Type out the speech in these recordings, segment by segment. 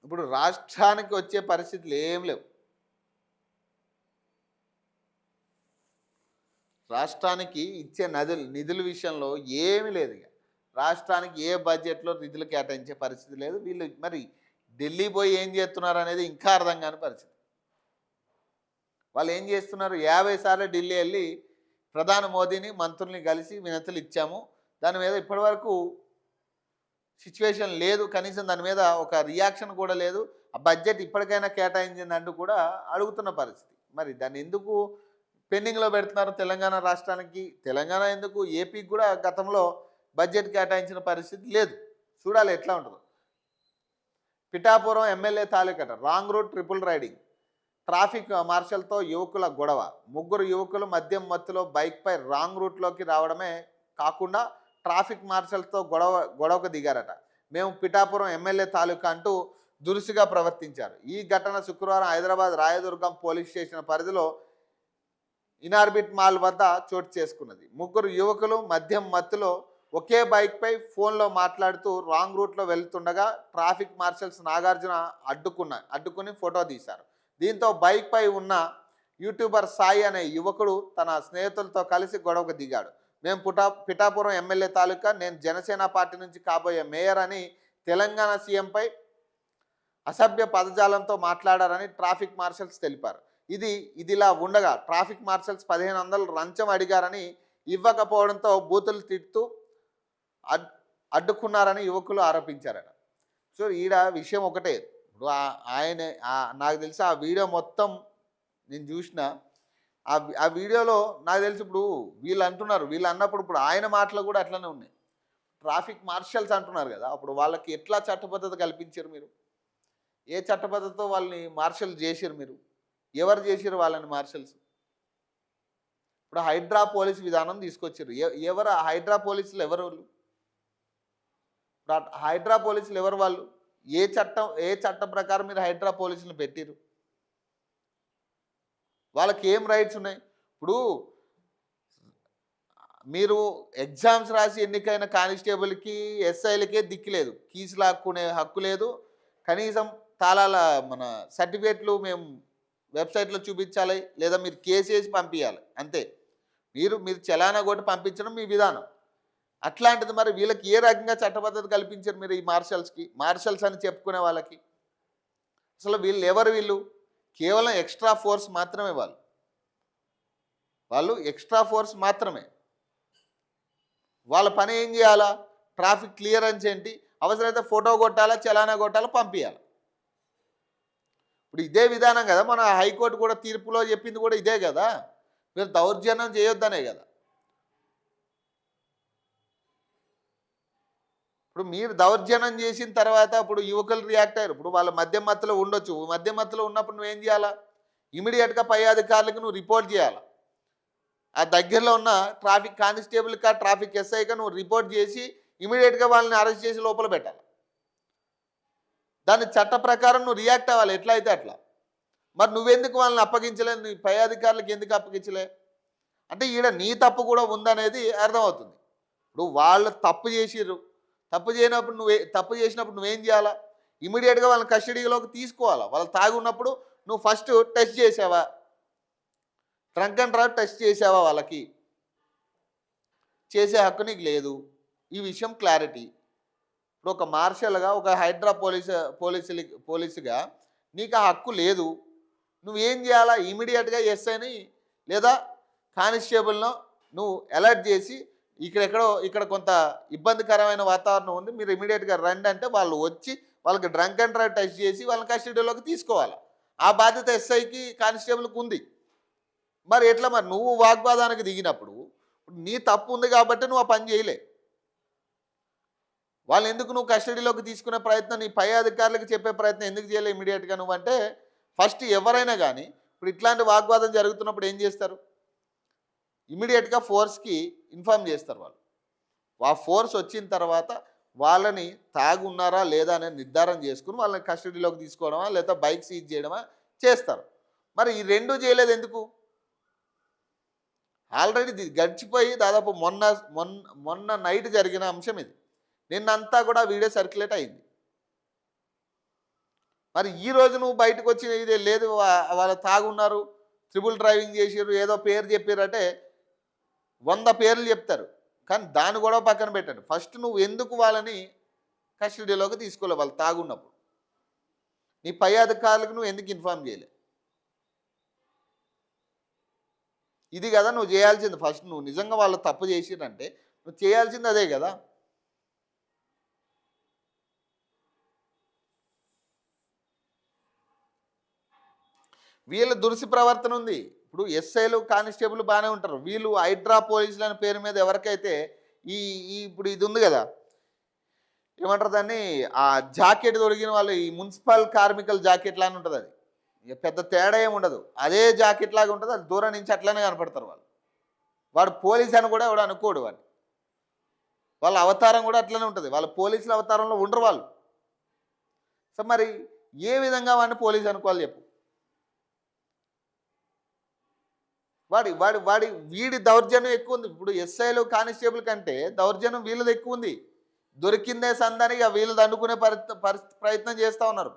ఇప్పుడు రాష్ట్రానికి వచ్చే పరిస్థితులు ఏం లేవు. రాష్ట్రానికి ఇచ్చే నిధుల విషయంలో ఏమీ లేదు ఇక. రాష్ట్రానికి ఏ బడ్జెట్లో నిధులు కేటాయించే పరిస్థితి లేదు. వీళ్ళు మరి ఢిల్లీ పోయి ఏం చేస్తున్నారు అనేది ఇంకా అర్థం కాని పరిస్థితి. వాళ్ళు ఏం చేస్తున్నారు? 50 సార్లు ఢిల్లీ వెళ్ళి ప్రధాని మోదీని మంత్రుల్ని కలిసి వినతులు ఇచ్చాము, దాని మీద ఇప్పటివరకు సిచ్యువేషన్ లేదు, కనీసం దాని మీద ఒక రియాక్షన్ కూడా లేదు, ఆ బడ్జెట్ ఇప్పటికైనా కేటాయించిందంటూ కూడా అడుగుతున్న పరిస్థితి. మరి దాన్ని ఎందుకు పెండింగ్లో పెడుతున్నారు తెలంగాణ రాష్ట్రానికి? తెలంగాణ ఎందుకు, ఏపీకి కూడా గతంలో బడ్జెట్ కేటాయించిన పరిస్థితి లేదు. చూడాలి ఎట్లా ఉంటుందో. పిఠాపురం ఎమ్మెల్యే తాలూకట wrong route triple riding, traffic మార్షల్తో యువకుల గొడవ. 3 యువకులు మద్యం మత్తులో బైక్పై రాంగ్ రూట్లోకి రావడమే కాకుండా ట్రాఫిక్ మార్షల్తో గొడవకు దిగారట. మేము పిఠాపురం ఎమ్మెల్యే తాలూకా అంటూ దురుసుగా ప్రవర్తించారు. ఈ ఘటన శుక్రవారం హైదరాబాద్ రాయదుర్గం పోలీస్ స్టేషన్ పరిధిలో ఇనార్బిట్ మాల్ వద్ద చోటు చేసుకున్నది. 3 యువకులు మద్యం మత్తులో ఒకే బైక్పై ఫోన్లో మాట్లాడుతూ రాంగ్ రూట్లో వెళ్తుండగా ట్రాఫిక్ మార్షల్స్ నాగార్జున అడ్డుకుని ఫోటో తీశారు. దీంతో బైక్పై ఉన్న యూట్యూబర్ సాయి అనే యువకుడు తన స్నేహితులతో కలిసి గొడవకు దిగాడు. మేము పిఠాపురం ఎమ్మెల్యే తాలూకా, నేను జనసేన పార్టీ నుంచి కాబోయే మేయర్ అని తెలంగాణ సీఎంపై అసభ్య పదజాలంతో మాట్లాడారని ట్రాఫిక్ మార్షల్స్ తెలిపారు. ఇదిలా ఉండగా ట్రాఫిక్ మార్షల్స్ 1500 లంచం అడిగారని, ఇవ్వకపోవడంతో బూతులు తిడుతూ అడ్డుకున్నారని యువకులు ఆరోపించారట. సో ఈడ విషయం ఒకటే. ఇప్పుడు ఆయన నాకు తెలిసి ఆ వీడియో మొత్తం నేను చూసిన, ఆ వీడియోలో నాకు తెలిసి ఇప్పుడు వీళ్ళు అంటున్నారు, వీళ్ళు అన్నప్పుడు ఇప్పుడు ఆయన మాటలు కూడా అట్లనే ఉన్నాయి. ట్రాఫిక్ మార్షల్స్ అంటున్నారు కదా, అప్పుడు వాళ్ళకి ఎట్లా చట్టబద్ధత కల్పించారు మీరు? ఏ చట్టబద్ధతతో వాళ్ళని మార్షల్ చేసారు మీరు? ఎవరు చేసారు వాళ్ళని మార్షల్స్? ఇప్పుడు హైడ్రా పోలీస్ విధానం తీసుకొచ్చారు. ఎవరు హైడ్రా పోలీసులు? ఎవరు వాళ్ళు? హైడ్రా పోలీసులు ఎవరు వాళ్ళు? ఏ చట్టం ప్రకారం మీరు హైడ్రా పోలీసులు పెట్టిరు? వాళ్ళకి ఏం రైట్స్ ఉన్నాయి? ఇప్పుడు మీరు ఎగ్జామ్స్ రాసి ఎన్నికైన కానిస్టేబుల్కి, ఎస్ఐలకే దిక్కు లేదు, కీసు లాక్కునే హక్కు లేదు, కనీసం తాళాల మన సర్టిఫికేట్లు మేము వెబ్సైట్లో చూపించాలి, లేదా మీరు కేసు వేసి పంపించాలి, అంతే. మీరు చలానా కొట్టి పంపించడం మీ విధానం. అట్లాంటిది మరి వీళ్ళకి ఏ రకంగా చట్టబద్ధత కల్పించారు మీరు? ఈ మార్షల్స్ అని చెప్పుకునే వాళ్ళకి అసలు వీళ్ళు కేవలం ఎక్స్ట్రా ఫోర్స్ మాత్రమే. వాళ్ళు ఎక్స్ట్రా ఫోర్స్ మాత్రమే. వాళ్ళ పని ఏం చేయాలా? ట్రాఫిక్ క్లియరెన్స్ ఏంటి, అవసరమైతే ఫోటో కొట్టాలా, చలానా కొట్టాలా, పంపించాలి. ఇప్పుడు ఇదే విధానం కదా మన హైకోర్టు కూడా తీర్పులో చెప్పింది కూడా ఇదే కదా. మీరు దౌర్జన్యం చేయొద్దనే కదా. ఇప్పుడు మీరు దౌర్జన్యం చేసిన తర్వాత ఇప్పుడు యువకులు రియాక్ట్ అయ్యారు. ఇప్పుడు వాళ్ళ మద్యం మత్తులో ఉండొచ్చు. మద్యం మత్తులో ఉన్నప్పుడు నువ్వేం చేయాలా? ఇమీడియట్గా పై అధికారులకు నువ్వు రిపోర్ట్ చేయాలి. ఆ దగ్గరలో ఉన్న ట్రాఫిక్ కానిస్టేబుల్కా, ట్రాఫిక్ ఎస్ఐకా నువ్వు రిపోర్ట్ చేసి ఇమీడియట్గా వాళ్ళని అరెస్ట్ చేసి లోపల పెట్టాలి. దాని చట్ట ప్రకారం నువ్వు రియాక్ట్ అవ్వాలి, ఎట్లా అయితే అట్లా. మరి నువ్వెందుకు వాళ్ళని అప్పగించలేదు? నీ పై అధికారులకు ఎందుకు అప్పగించలే? అంటే ఈడ నీ తప్పు కూడా ఉందనేది అర్థమవుతుంది. ఇప్పుడు వాళ్ళు తప్పు చేసిర్రు, తప్పు చేసినప్పుడు నువ్వేం చేయాలా? ఇమీడియట్గా వాళ్ళని కస్టడీలోకి తీసుకోవాలా. వాళ్ళు తాగి ఉన్నప్పుడు నువ్వు ఫస్ట్ టెస్ట్ చేసావా? డ్రంక్ అండ్ డ్రైవ్ టెస్ట్ చేసావా? వాళ్ళకి చేసే హక్కు నీకు లేదు. ఈ విషయం క్లారిటీ. ఇప్పుడు ఒక మార్షల్గా, ఒక హైడ్రా పోలీసుగా నీకు ఆ హక్కు లేదు. నువ్వేం చేయాలా? ఇమీడియట్గా ఎస్ఐని లేదా కానిస్టేబుల్ను నువ్వు అలర్ట్ చేసి ఇక్కడ కొంత ఇబ్బందికరమైన వాతావరణం ఉంది, మీరు ఇమీడియట్గా రండి అంటే వాళ్ళు వచ్చి వాళ్ళకి డ్రంక్ అండ్ డ్రైవ్ టెస్ట్ చేసి వాళ్ళని కస్టడీలోకి తీసుకోవాలి. ఆ బాధ్యత ఎస్ఐకి, కానిస్టేబుల్కి ఉంది. మరి ఎట్లా? మరి నువ్వు వాగ్వాదానికి దిగినప్పుడు నీ తప్పు ఉంది కాబట్టి నువ్వు ఆ పని చేయలే. వాళ్ళు ఎందుకు నువ్వు కస్టడీలోకి తీసుకునే ప్రయత్నం, నీ పై అధికారులకు చెప్పే ప్రయత్నం ఎందుకు చేయలే ఇమీడియట్గా నువ్వంటే? ఫస్ట్ ఎవరైనా కానీ ఇప్పుడు ఇట్లాంటి వాగ్వాదం జరుగుతున్నప్పుడు ఏం చేస్తారు? ఇమీడియట్గా ఫోర్స్కి ఇన్ఫార్మ్ చేస్తారు. ఆ ఫోర్స్ వచ్చిన తర్వాత వాళ్ళని తాగి ఉన్నారా లేదా అనేది నిర్ధారణ చేసుకుని వాళ్ళని కస్టడీలోకి తీసుకోవడమా లేదా బైక్ సీజ్ చేయడమా చేస్తారు. మరి ఈ రెండూ చేయలేదు ఎందుకు? ఆల్రెడీ గడిచిపోయి దాదాపు మొన్న నైట్ జరిగిన అంశం ఇది. నిన్నంతా కూడా వీడియో సర్క్యులేట్ అయింది. మరి ఈ రోజు నువ్వు బయటకు వచ్చి ఇదే లేదు వాళ్ళు తాగున్నారు, ట్రిపుల్ డ్రైవింగ్ చేసిర్రు, ఏదో పేరు చెప్పారంటే 100 పేర్లు చెప్తారు. కానీ దాన్ని కూడా పక్కన పెట్టండి. ఫస్ట్ నువ్వు ఎందుకు వాళ్ళని కస్టడీలోకి తీసుకోలేవు వాళ్ళు తాగున్నప్పుడు? నీ పై అధికారులకు నువ్వు ఎందుకు ఇన్ఫార్మ్ చేయలే? ఇది కదా నువ్వు చేయాల్సింది. ఫస్ట్ నువ్వు నిజంగా వాళ్ళు తప్పు చేసిరంటే నువ్వు చేయాల్సింది అదే కదా. వీళ్ళ దురుసు ప్రవర్తన ఉంది. ఇప్పుడు ఎస్ఐలు కానిస్టేబుల్ బాగానే ఉంటారు. వీళ్ళు హైడ్రా పోలీసులు అనే పేరు మీద ఎవరికైతే ఈ ఈ ఇప్పుడు ఇది ఉంది కదా, ఏమంటారు దాన్ని, ఆ జాకెట్ దొరికిన వాళ్ళు ఈ మున్సిపల్ కార్మికుల జాకెట్ లాగా ఉంటుంది. అది ఇక పెద్ద తేడా ఏమి ఉండదు, అదే జాకెట్ లాగా ఉంటుంది. అది దూరం నుంచి అట్లనే కనపడతారు వాళ్ళు. వాడు పోలీస్ అని కూడా ఎవడు అనుకోడు వాడు. వాళ్ళ అవతారం కూడా అట్లనే ఉంటుంది. వాళ్ళ పోలీసుల అవతారంలో ఉండరు వాళ్ళు. సో మరి ఏ విధంగా వాడిని పోలీస్ అనుకోవాలి చెప్పు? వీడి దౌర్జన్యం ఎక్కువ ఉంది. ఇప్పుడు ఎస్ఐలు కానిస్టేబుల్ కంటే దౌర్జన్యం వీళ్ళది ఎక్కువ ఉంది. దొరికిందే సందని ఇక వీళ్ళు దండుకునే ప్రయత్నం చేస్తూ ఉన్నారు.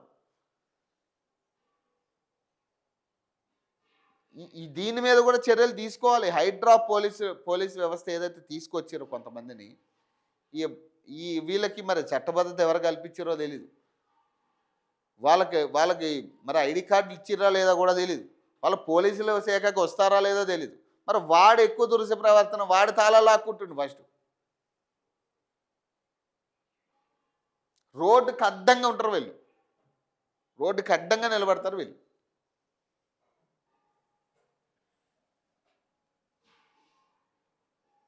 ఈ దీని మీద కూడా చర్యలు తీసుకోవాలి. హైడ్రా పోలీస్ వ్యవస్థ ఏదైతే తీసుకొచ్చారో కొంతమందిని, ఈ ఈ వీళ్ళకి మరి చట్టబద్ధత ఎవరు కల్పించారో తెలీదు. వాళ్ళకి మరి ఐడి కార్డులు ఇచ్చిర్రా లేదా కూడా తెలీదు. వాళ్ళ పోలీసుల శాఖకి వస్తారా లేదో తెలీదు. మరి వాడు ఎక్కువ దురుస ప్రవర్తన, వాడు తాళాలు లాక్కుంటుండు. ఫస్ట్ రోడ్డుకి అడ్డంగా ఉంటారు వీళ్ళు, రోడ్డుకి అడ్డంగా నిలబడతారు వీళ్ళు.